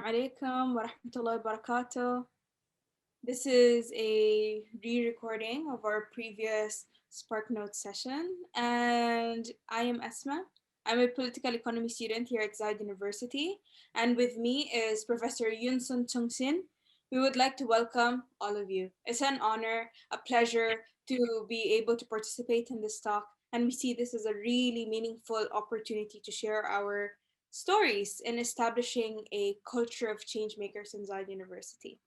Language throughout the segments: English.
alaikum wa rahmatullahi wa barakatuh. This is a re-recording of our previous Spark Notes session, and I am Asma. I'm a political economy student here at Zayed University, and with me is Professor Yunsun Chungsin. We would like to welcome all of you. It's an honor, a pleasure to be able to participate in this talk, and we see this as a really meaningful opportunity to share our stories in establishing a culture of changemakers in Zayed University.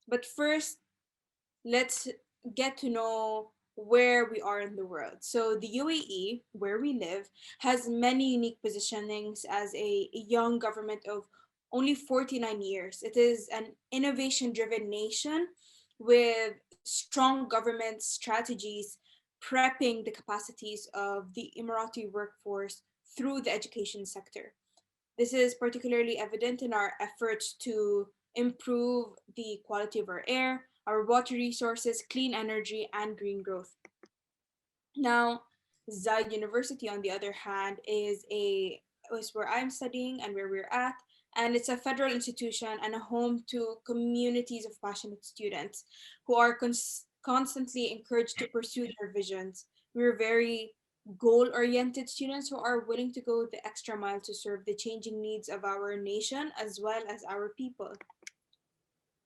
But first, let's get to know where we are in the world. So the UAE, where we live, has many unique positionings as a young government of only 49 years. It is an innovation-driven nation with strong government strategies prepping the capacities of the Emirati workforce through the education sector. This is particularly evident in our efforts to improve the quality of our air, our water resources, clean energy, and green growth. Now, Zayed University, on the other hand, is where I'm studying and where we're at, and it's a federal institution and a home to communities of passionate students who are constantly encouraged to pursue their visions. We're very goal-oriented students who are willing to go the extra mile to serve the changing needs of our nation as well as our people.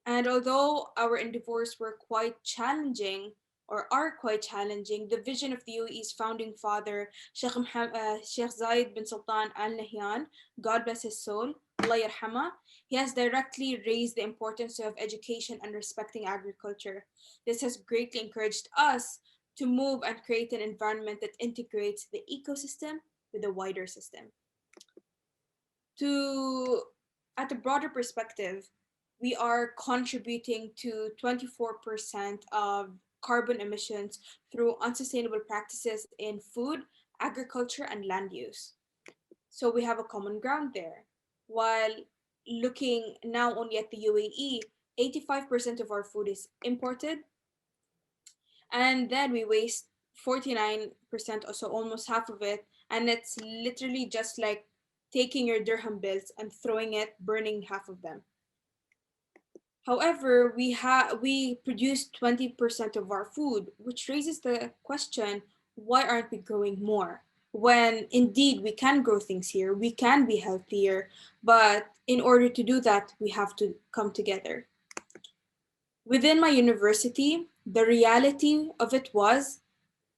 And although our endeavors were quite challenging or are quite challenging, the vision of the UAE's founding father, Sheikh Zayed bin Sultan Al Nahyan, God bless his soul, Allah yarhama, he has directly raised the importance of education and respecting agriculture. This has greatly encouraged us to move and create an environment that integrates the ecosystem with the wider system. At a broader perspective, we are contributing to 24% of carbon emissions through unsustainable practices in food, agriculture, and land use. So we have a common ground there. While looking now only at the UAE, 85% of our food is imported, and then we waste 49%, or so almost half of it, and it's literally just like taking your dirham bills and throwing it, burning half of them. However, we produce 20% of our food, which raises the question, why aren't we growing more? When indeed we can grow things here, we can be healthier, but in order to do that, we have to come together. Within my university, the reality of it was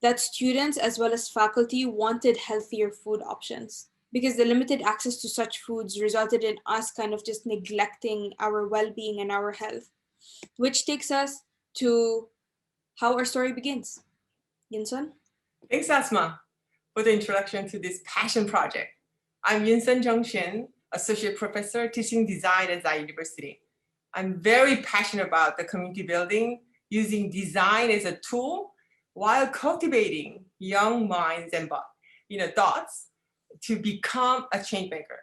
that students as well as faculty wanted healthier food options, because the limited access to such foods resulted in us kind of just neglecting our well-being and our health, which takes us to how our story begins. Yinsun? Thanks, Asma, for the introduction to this passion project. I'm Yunsun Zhengshin, Associate Professor teaching design at Zayed University. I'm very passionate about the community building, using design as a tool while cultivating young minds and thoughts to become a change maker.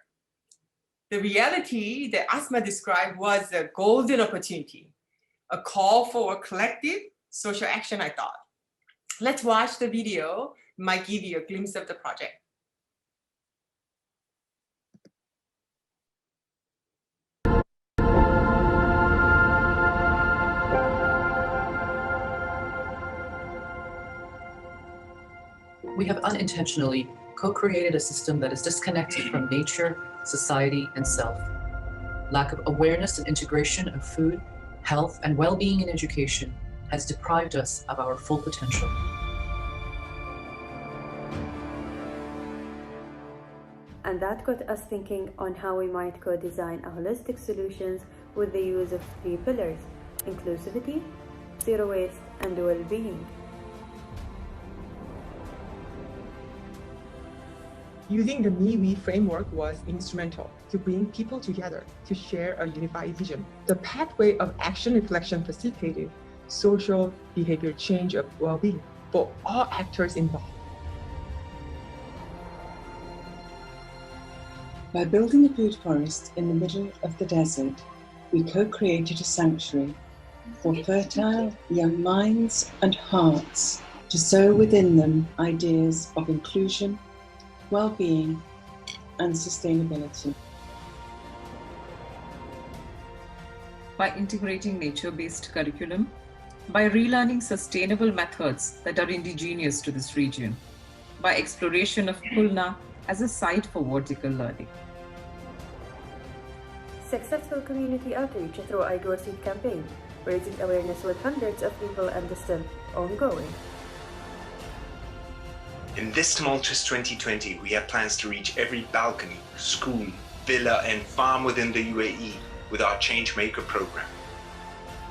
The reality that Asma described was a golden opportunity, a call for a collective social action, I thought. Let's watch the video. It might give you a glimpse of the project. We have unintentionally co-created a system that is disconnected from nature, society, and self. Lack of awareness and integration of food, health, and well-being in education has deprived us of our full potential. And that got us thinking on how we might co-design a holistic solutions with the use of 3 pillars: inclusivity, zero waste, and well-being. Using the Me-We framework was instrumental to bring people together to share a unified vision. The pathway of action reflection facilitated social behavior change of well-being for all actors involved. By building a food forest in the middle of the desert, we co-created a sanctuary for fertile young minds and hearts to sow within them ideas of inclusion, well-being, and sustainability. by integrating nature-based curriculum, by relearning sustainable methods that are indigenous to this region, by exploration of KULNA as a site for vertical learning. Successful community outreach through IGROW Seed campaign, raising awareness with hundreds of people and is still ongoing. In this tumultuous 2020, we have plans to reach every balcony, school, villa and farm within the UAE with our Changemaker program.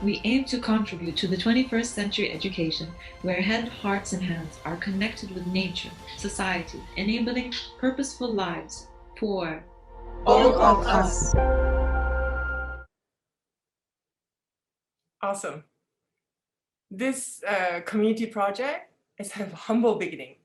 We aim to contribute to the 21st century education where head, hearts and hands are connected with nature, society, enabling purposeful lives for all of us. Awesome. This community project is a humble beginning.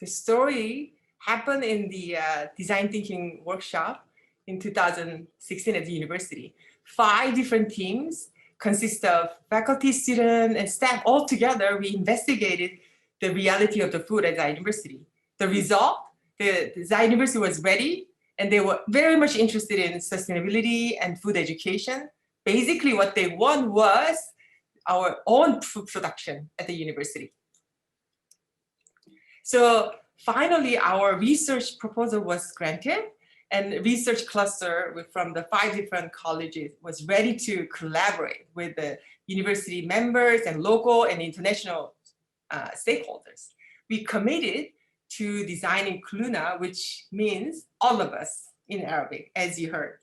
The story happened in the design thinking workshop in 2016 at the university. 5 different teams consist of faculty, students, and staff. All together, we investigated the reality of the food at the university. The result, the Zayed University was ready, and they were very much interested in sustainability and food education. Basically, what they want was our own food production at the university. So finally, our research proposal was granted, and research cluster from the 5 different colleges was ready to collaborate with the university members and local and international stakeholders. We committed to designing KULNA, which means all of us in Arabic, as you heard.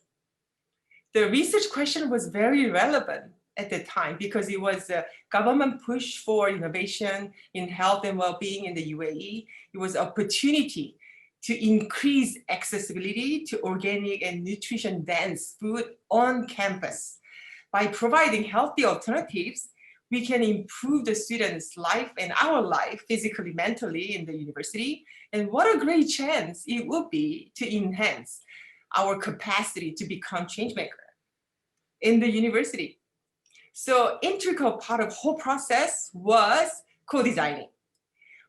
The research question was very relevant at the time because it was a government push for innovation in health and well-being in the UAE. It was an opportunity to increase accessibility to organic and nutrition-dense food on campus. By providing healthy alternatives, we can improve the students' life and our life physically, mentally in the university. And what a great chance it would be to enhance our capacity to become changemaker in the university. So integral part of the whole process was co-designing.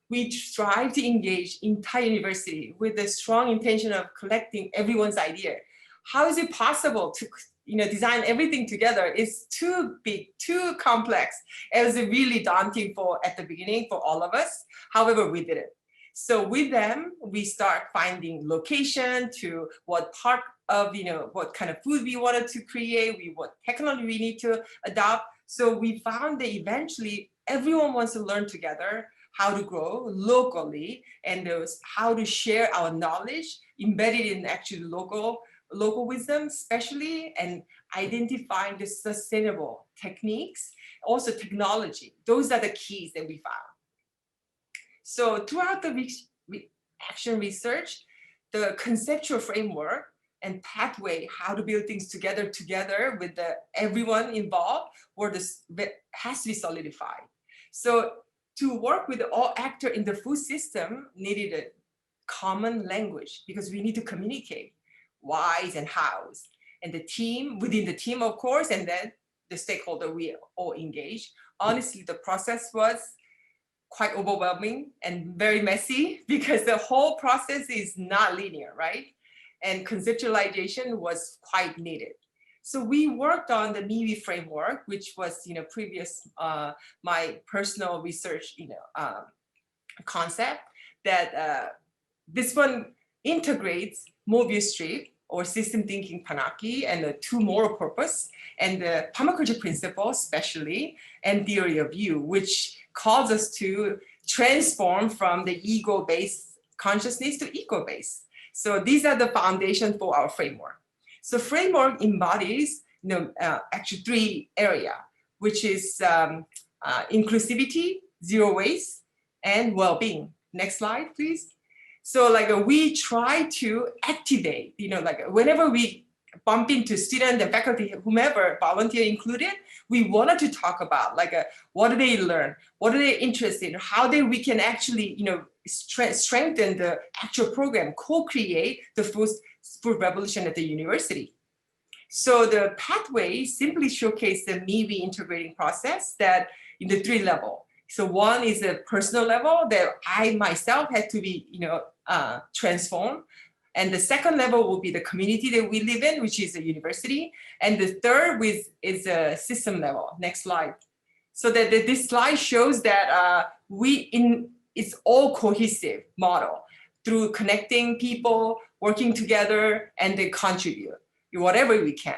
We strive to engage entire university with the strong intention of collecting everyone's idea. How is it possible to design everything together? It's too big, too complex. It was really daunting at the beginning for all of us. However, we did it. So with them, we start finding location to what part of, what kind of food we wanted to create, what technology we need to adopt. So we found that eventually everyone wants to learn together how to grow locally and how to share our knowledge embedded in actually local wisdom, especially, and identifying the sustainable techniques, also technology. Those are the keys that we found. So throughout the action research, the conceptual framework and pathway, how to build things together with everyone involved, has to be solidified. So to work with all actors in the food system needed a common language because we need to communicate whys and hows. And the team, within the team, of course, and then the stakeholder we all engage. Honestly, the process was quite overwhelming and very messy because the whole process is not linear, right? And conceptualization was quite needed. So we worked on the MIWI framework, which was, previous my personal research, concept that this one integrates Mobius strip or system thinking Panaki and the 2 moral purpose and the Permaculture principle, especially, and theory of you, which calls us to transform from the ego-based consciousness to eco-based. So these are the foundation for our framework. So framework embodies, actually 3 areas, which is inclusivity, zero waste, and well-being. Next slide, please. So we try to activate, whenever we bump into students and faculty, whomever, volunteer included, we wanted to talk about what do they learn, what are they interested in, how we can actually, strengthen the actual program, co-create the food revolution at the university. So the pathway simply showcase the MIWI integrating process that in the 3 levels. So one is a personal level that I myself had to be, transformed. And the second level will be the community that we live in, which is a university. And the third is a system level. Next slide. So that this slide shows that it's all cohesive model through connecting people, working together, and they contribute whatever we can.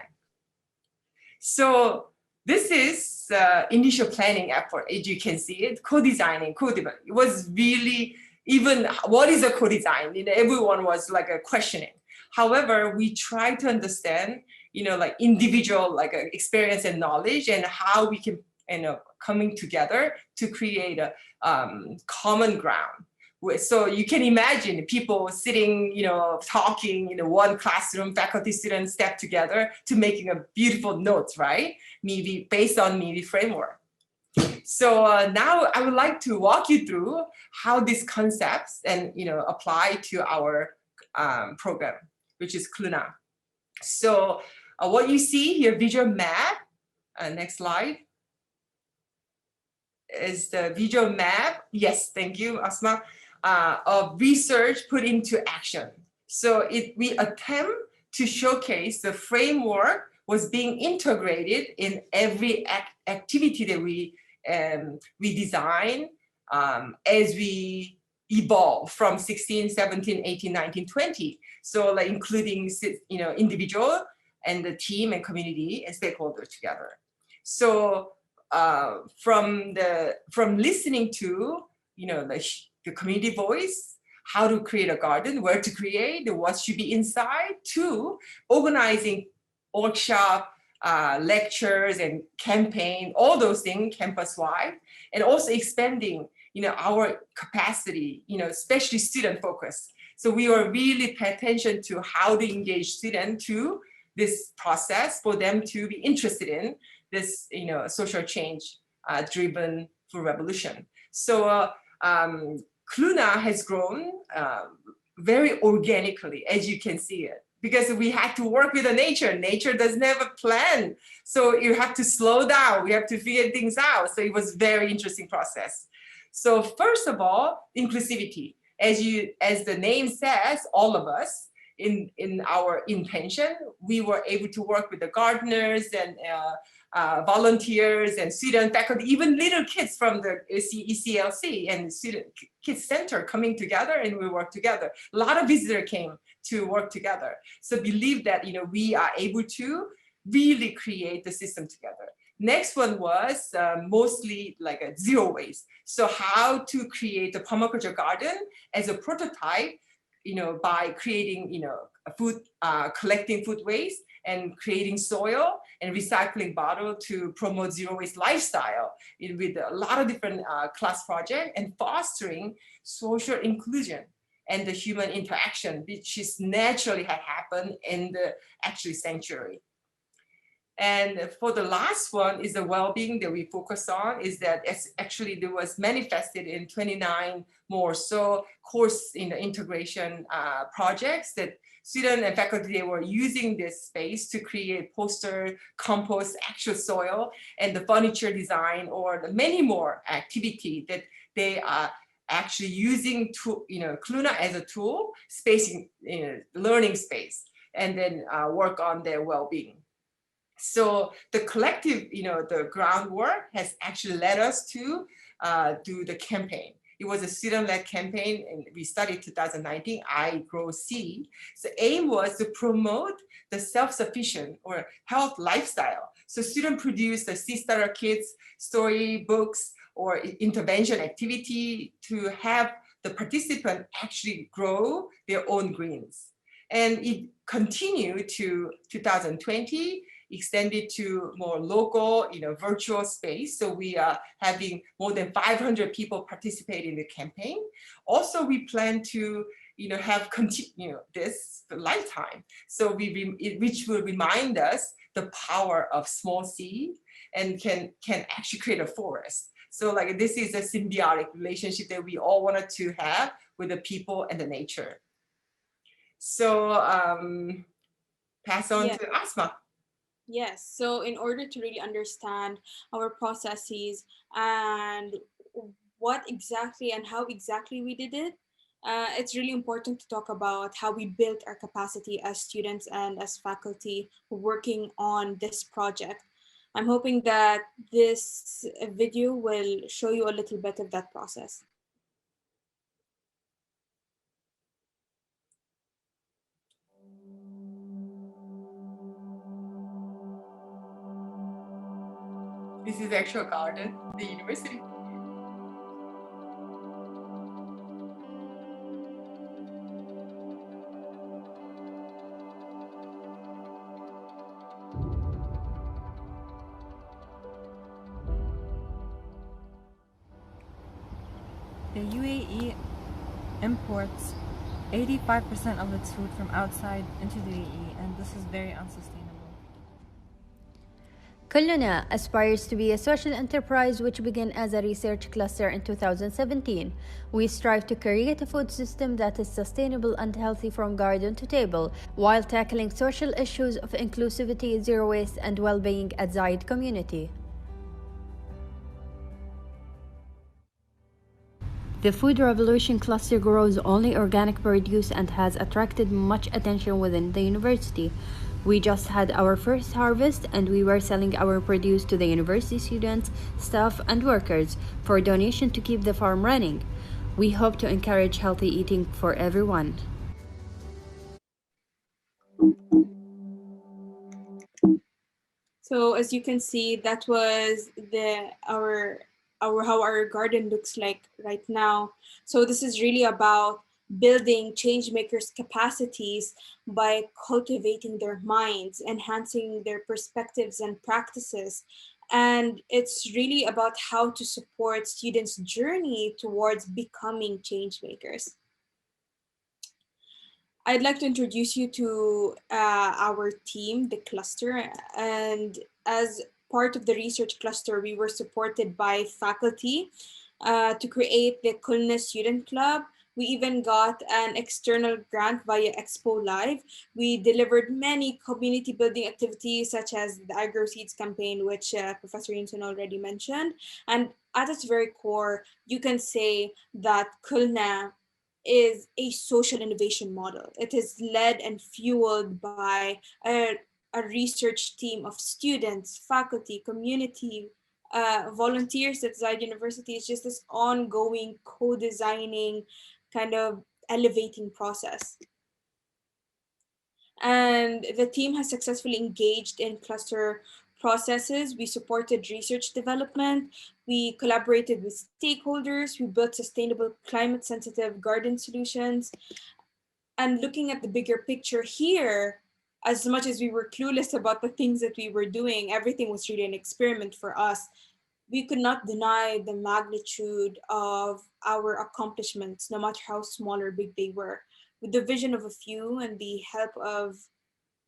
So this is initial planning effort. As you can see it, co-designing, co-development. It was really, even what is a co-design? Everyone was like questioning. However, we try to understand, like individual like experience and knowledge, and how we can, coming together to create a common ground. So you can imagine people sitting, talking in one classroom, faculty, students step together to making a beautiful notes, right? Maybe based on maybe framework. So now I would like to walk you through how these concepts and apply to our program, which is KULNA. So what you see here, visual map. Next slide. Is the visual map. Yes, thank you, Asma. Of research put into action. So we attempt to showcase the framework was being integrated in every activity that we design as we evolve from 16, 17, 18, 19, 20. So like including individual and the team and community and stakeholders together. So from listening to the community voice, how to create a garden, where to create, what should be inside, to organizing workshop, lectures and campaign, all those things campus-wide, and also expanding our capacity, especially student focus. So we are really pay attention to how to engage students to this process for them to be interested in this, social change driven for revolution. So KULNA has grown very organically, as you can see it, because we had to work with the nature. Nature does never plan. So you have to slow down. We have to figure things out. So it was very interesting process. So first of all, inclusivity. As the name says, all of us, in our intention, we were able to work with the gardeners and volunteers and student faculty, even little kids from the ECLC and Student Kids Center coming together, and we work together. A lot of visitors came to work together. So believe that we are able to really create the system together. Next one was mostly like a zero waste. So how to create a permaculture garden as a prototype, by creating, food, collecting food waste and creating soil and recycling bottle to promote zero waste lifestyle with a lot of different class projects, and fostering social inclusion and the human interaction, which is naturally had happened in the actually sanctuary. And for the last one is the well-being that we focus on, is that actually there was manifested in 29 more so course in the integration projects that students and faculty, they were using this space to create poster, compost, actual soil, and the furniture design, or the many more activity that they are actually using to, KULNA as a tool, spacing, learning space, and then work on their well-being. So the collective, the groundwork has actually led us to do the campaign. It was a student-led campaign, and we started 2019, IGROW. So aim was to promote the self-sufficient or health lifestyle. So students produced the Seed Starter kits, story books, or intervention activity to have the participant actually grow their own greens. And it continued to 2020, extended to more local, virtual space. So we are having more than 500 people participate in the campaign. Also, we plan to, have this for lifetime. So which will remind us the power of small seed and can actually create a forest. So like this is a symbiotic relationship that we all wanted to have with the people and the nature. So pass on to Asma. Yes, so in order to really understand our processes and what exactly and how exactly we did it, it's really important to talk about how we built our capacity as students and as faculty working on this project. I'm hoping that this video will show you a little bit of that process. This is the actual garden, the university. The UAE imports 85% of its food from outside into the UAE, and this is very unsustainable. KULNA aspires to be a social enterprise which began as a research cluster in 2017. We strive to create a food system that is sustainable and healthy from garden to table, while tackling social issues of inclusivity, zero waste, and well-being at Zayed community. The Food Revolution cluster grows only organic produce and has attracted much attention within the university. We just had our first harvest and we were selling our produce to the university students, staff, and workers for donation to keep the farm running. We hope to encourage healthy eating for everyone. So as you can see, that was how our garden looks like right now. So this is really about building changemakers' capacities by cultivating their minds, enhancing their perspectives and practices. And it's really about how to support students' journey towards becoming changemakers. I'd like to introduce you to our team, the cluster, and as part of the research cluster, we were supported by faculty to create the KULNA Student Club. We even got an external grant via Expo Live. We delivered many community building activities such as the IGROW Seeds campaign, which Professor Yunsun already mentioned. And at its very core, you can say that KULNA is a social innovation model. It is led and fueled by a research team of students, faculty, community, volunteers at Zayed University. It's just this ongoing co-designing kind of elevating process. And the team has successfully engaged in cluster processes. We supported research development. We collaborated with stakeholders. We built sustainable climate sensitive garden solutions. And looking at the bigger picture here, as much as we were clueless about the things that we were doing, everything was really an experiment for us. We could not deny the magnitude of our accomplishments, no matter how small or big they were. With the vision of a few and the help of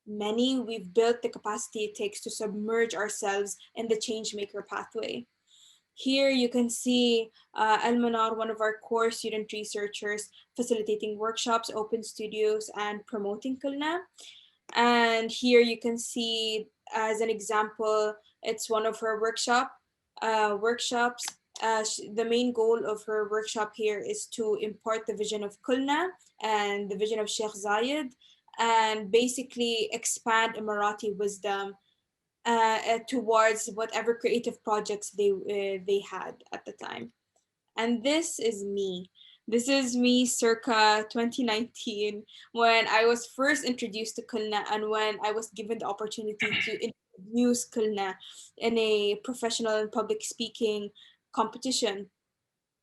many, we've built the capacity it takes to submerge ourselves in the changemaker pathway. Here you can see Elmanar, one of our core student researchers, facilitating workshops, open studios, and promoting KULNA. And here you can see, as an example, it's one of her workshops. The main goal of her workshop here is to impart the vision of KULNA and the vision of Sheikh Zayed, and basically expand Emirati wisdom towards whatever creative projects they had at the time. And this is me. This is me circa 2019, when I was first introduced to KULNA and when I was given the opportunity to introduce KULNA in a professional and public speaking competition.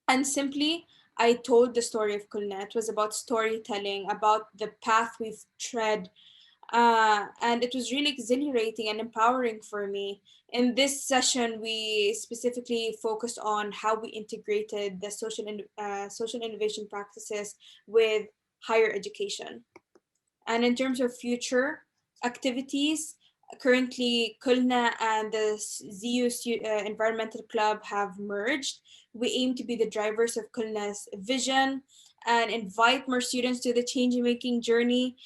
And simply, I told the story of KULNA. It was about storytelling, about the path we've tread, and it was really exhilarating and empowering for me. In this session, we specifically focused on how we integrated the social innovation practices with higher education. And in terms of future activities, currently KULNA and the ZU Environmental Club have merged. We aim to be the drivers of KULNA's vision and invite more students to the change-making journey.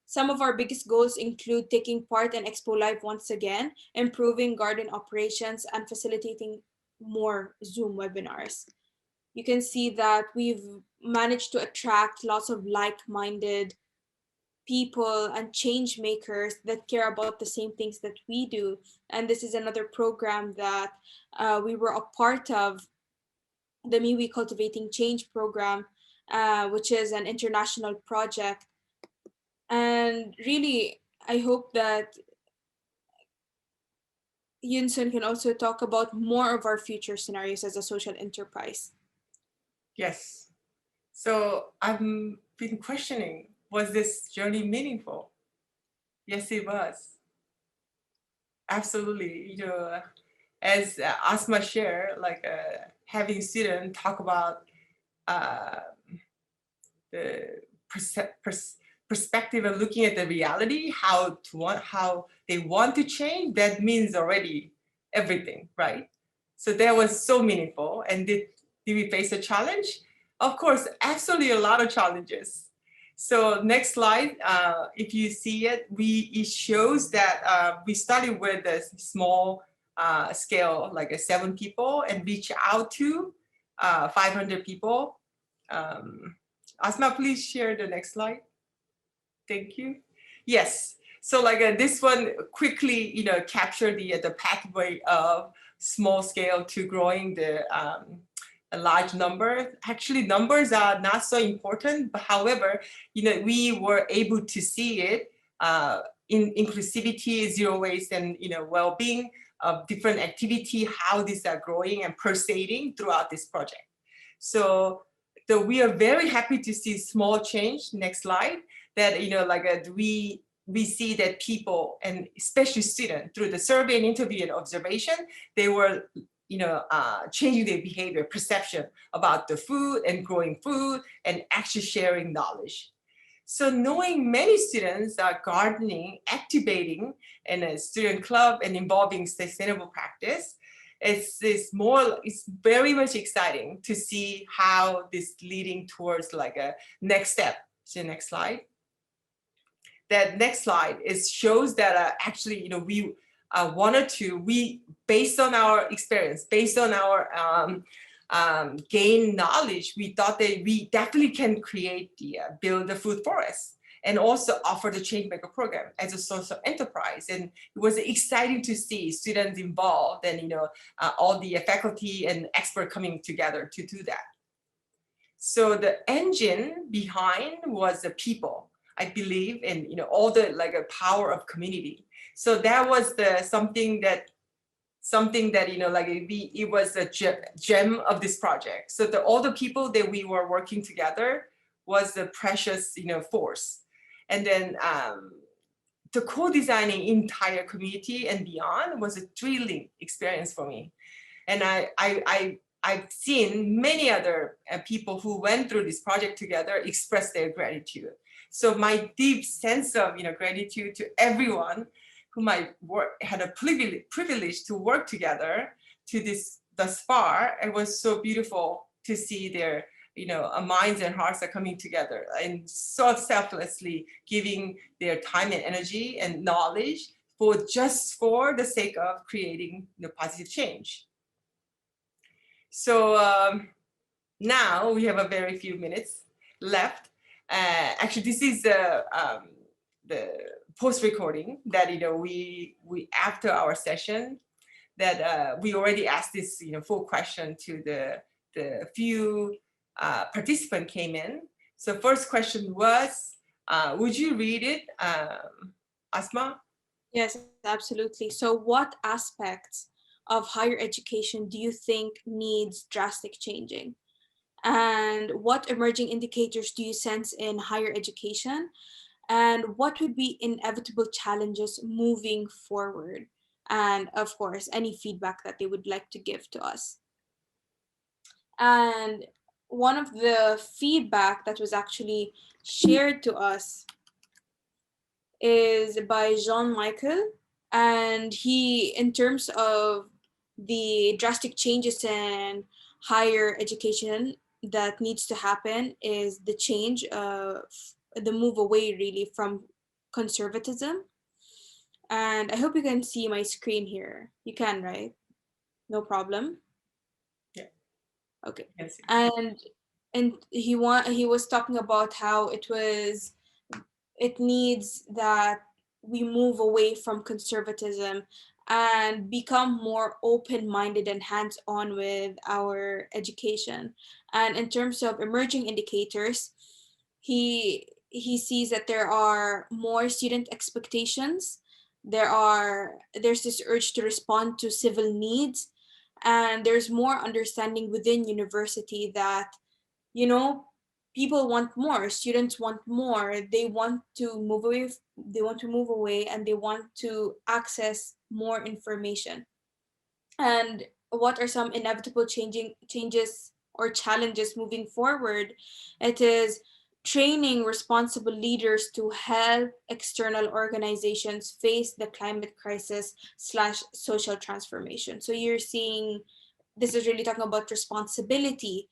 Some of our biggest goals include taking part in Expo Live once again, improving garden operations, and facilitating more Zoom webinars. you can see that we've managed to attract lots of like-minded people and change makers that care about the same things that we do. And this is another program that we were a part of, the MIWI Cultivating Change program, which is an international project. And really, I hope that Yunsun can also talk about more of our future scenarios as a social enterprise. Yes. So I've been questioning, was this journey meaningful? Yes, it was. Absolutely. You know, as Asma shared, like having students talk about the perspective of looking at the reality, how they want to change, that means already everything, right? So that was so meaningful. And did we face a challenge? Of course, absolutely a lot of challenges. So next slide, if you see it, it shows that we started with a small scale, like 7 people, and reach out to 500 people. Asma, please share the next slide. Thank you. Yes. So like this one quickly, capture the pathway of small scale to growing the a large number. Actually, numbers are not so important, but however, we were able to see it in inclusivity, zero waste, and well-being of different activity, how these are growing and pulsating throughout this project. So we are very happy to see small change. Next slide. That we see that people, and especially students, through the survey and interview and observation, they were changing their behavior, perception about the food and growing food and actually sharing knowledge. So knowing many students are gardening, activating in a student club and involving sustainable practice, it's very much exciting to see how this leading towards like a next step. So next slide. That next slide shows that actually, we based on our experience, based on our gain knowledge, we thought that we definitely can create build the food forest and also offer the Changemaker program as a social enterprise. And it was exciting to see students involved and all the faculty and expert coming together to do that. So the engine behind was the people, I believe, and all the power of community. So that was something that it was a gem of this project. So all the people that we were working together was the precious force. And then the co-designing entire community and beyond was a thrilling experience for me. And I've seen many other people who went through this project together express their gratitude. So my deep sense of gratitude to everyone whom I had a privilege to work together to thus far. It was so beautiful to see their minds and hearts are coming together and so selflessly giving their time and energy and knowledge for the sake of creating positive change. So now we have a very few minutes left. Actually, this is the post-recording that we after our session that we already asked this full question to the few participants came in. So first question was, would you read it, Asma? Yes, absolutely. So what aspects of higher education do you think needs drastic changing? And what emerging indicators do you sense in higher education? And what would be inevitable challenges moving forward? And of course, any feedback that they would like to give to us. And one of the feedback that was actually shared to us is by Jean-Michel. And he, in terms of the drastic changes in higher education that needs to happen, is the change of the move away really from conservatism. And I hope you can see my screen here. You can, right? No problem. Yeah. Okay. Yes. And he was talking about how it needs that we move away from conservatism and become more open-minded and hands-on with our education. And in terms of emerging indicators, he sees that there are more student expectations. There's this urge to respond to civil needs, and there's more understanding within university that, you know, people want more, students want more, they want to move away, and they want to access more information. And what are some inevitable changes or challenges moving forward? It is training responsible leaders to help external organizations face the climate crisis slash social transformation. So you're seeing, this is really talking about responsibility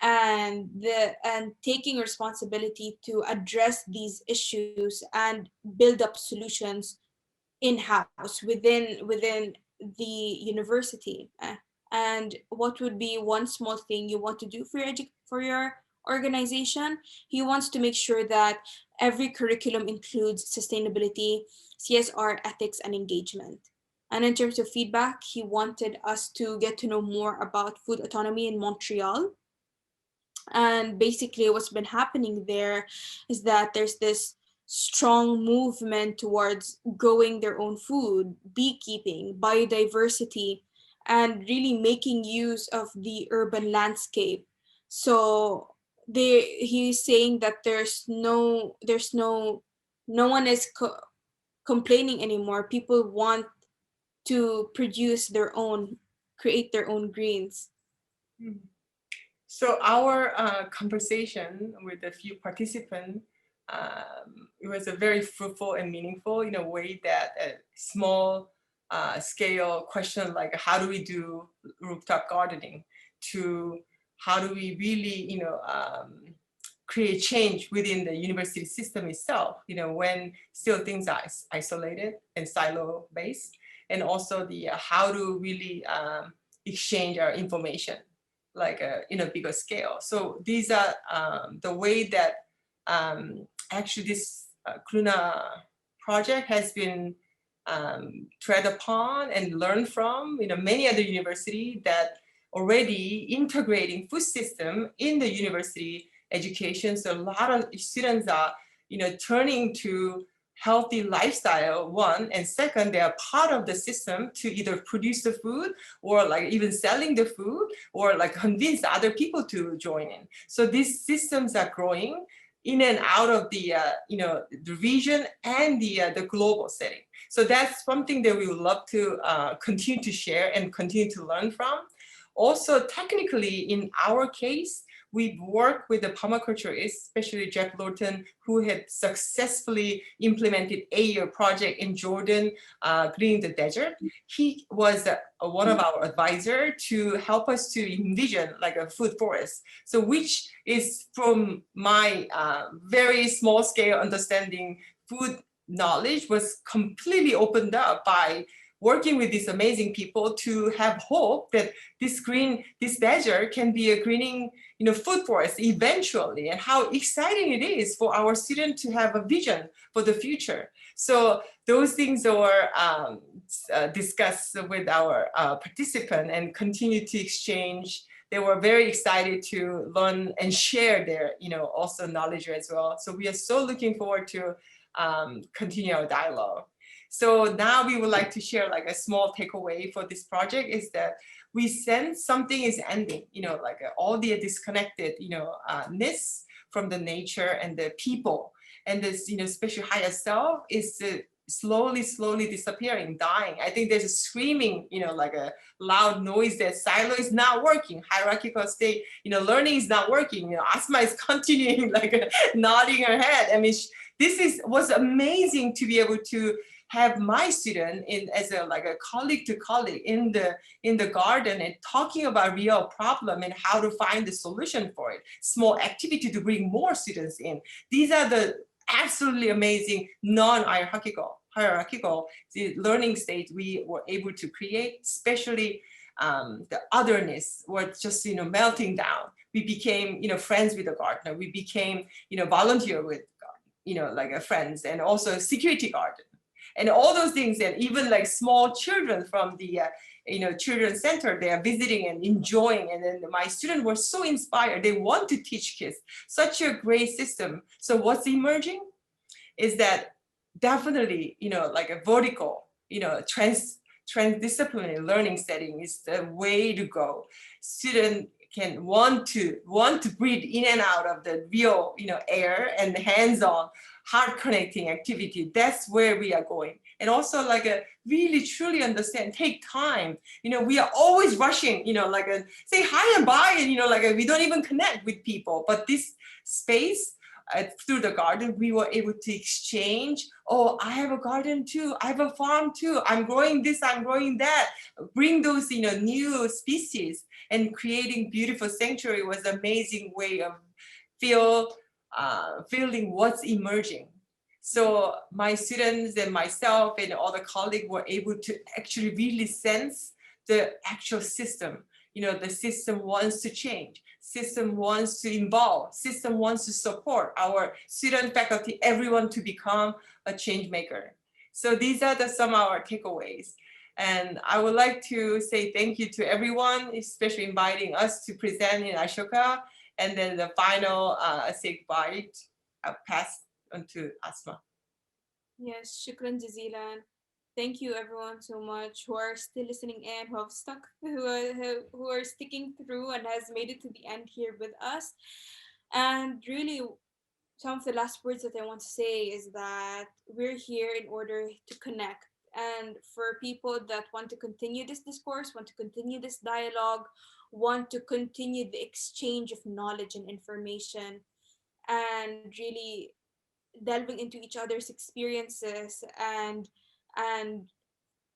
and taking responsibility to address these issues and build up solutions in-house within the university. And what would be one small thing you want to do for your organization? He wants to make sure that every curriculum includes sustainability, CSR, ethics, and engagement. And in terms of feedback, he wanted us to get to know more about food autonomy in Montreal. And basically, what's been happening there is that there's this strong movement towards growing their own food, beekeeping, biodiversity, and really making use of the urban landscape. So he's saying that no one is complaining anymore. People want to create their own greens. So our conversation with a few participants, it was a very fruitful and meaningful in a way that a small scale question like how do we do rooftop gardening to how do we really, create change within the university system itself, when still things are isolated and silo based, and also the how to really exchange our information like in a bigger scale. So these are the way that actually this KULNA project has been tread upon and learned from many other universities that already integrating food system in the university education. So a lot of students are turning to healthy lifestyle, one, and second, they are part of the system to either produce the food or like even selling the food or like convince other people to join in. So these systems are growing in and out of the the region and the global setting. So that's something that we would love to continue to share and continue to learn from. Also, technically, in our case, we work with the permaculture, especially Jeff Lorton, who had successfully implemented a project in Jordan, greening the desert. He was one of our advisors to help us to envision like a food forest. So which is from my very small scale understanding, food knowledge was completely opened up by working with these amazing people to have hope that this desert can be a greening food forest eventually, and how exciting it is for our students to have a vision for the future. So those things are discussed with our participants and continue to exchange. They were very excited to learn and share their also knowledge as well. So we are so looking forward to continue our dialogue. So now we would like to share like a small takeaway for this project is that we sense something is ending, like all the disconnected, ness from the nature and the people, and this, especially higher self is slowly disappearing, dying. I think there's a screaming, like a loud noise that silo is not working, hierarchical state, learning is not working. Asma is continuing like nodding her head. I mean, was amazing to be able to have my student as a colleague to colleague in the garden and talking about real problem and how to find the solution for it. Small activity to bring more students in. These are the absolutely amazing non-hierarchical hierarchical the learning stage, we were able to create, especially the otherness was just, melting down. We became, friends with the gardener. We became, volunteer with, like a friends, and also security garden. And all those things, and even like small children from the, children's center, they are visiting and enjoying. And then my students were so inspired. They want to teach kids. Such a great system. So what's emerging is that definitely, like a vertical, transdisciplinary learning setting is the way to go. Students can want to breathe in and out of the real, air and hands-on, heart connecting activity. That's where we are going. And also like a really truly understand, take time. We are always rushing, say hi and bye, and we don't even connect with people. But this space, through the garden, we were able to exchange. Oh, I have a garden too. I have a farm too. I'm growing this, I'm growing that. Bring those, new species, and creating beautiful sanctuary was an amazing way of feeling what's emerging. So my students and myself and all the colleagues were able to actually really sense the actual system. The system wants to change. System wants to involve. System wants to support our student, faculty, everyone to become a change maker. So these are some of our takeaways. And I would like to say thank you to everyone, especially inviting us to present in Ashoka. And then the final say goodbye, I'll pass on to Asma. Yes, shukran jazilan. Thank you everyone so much who are still listening in, who have stuck, who are sticking through and has made it to the end here with us. And really, some of the last words that I want to say is that we're here in order to connect. And for people that want to continue this discourse, want to continue this dialogue, want to continue the exchange of knowledge and information, and really delving into each other's experiences and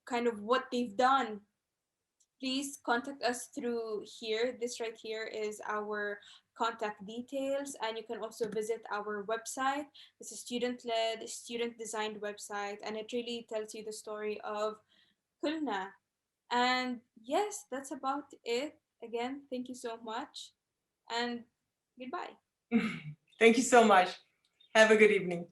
kind of what they've done, please contact us through here. This right here is our contact details, and you can also visit our website. It's a student-led, student-designed website, and it really tells you the story of Kulna. And yes, that's about it. Again, thank you so much, and goodbye. Thank you so much. Have a good evening.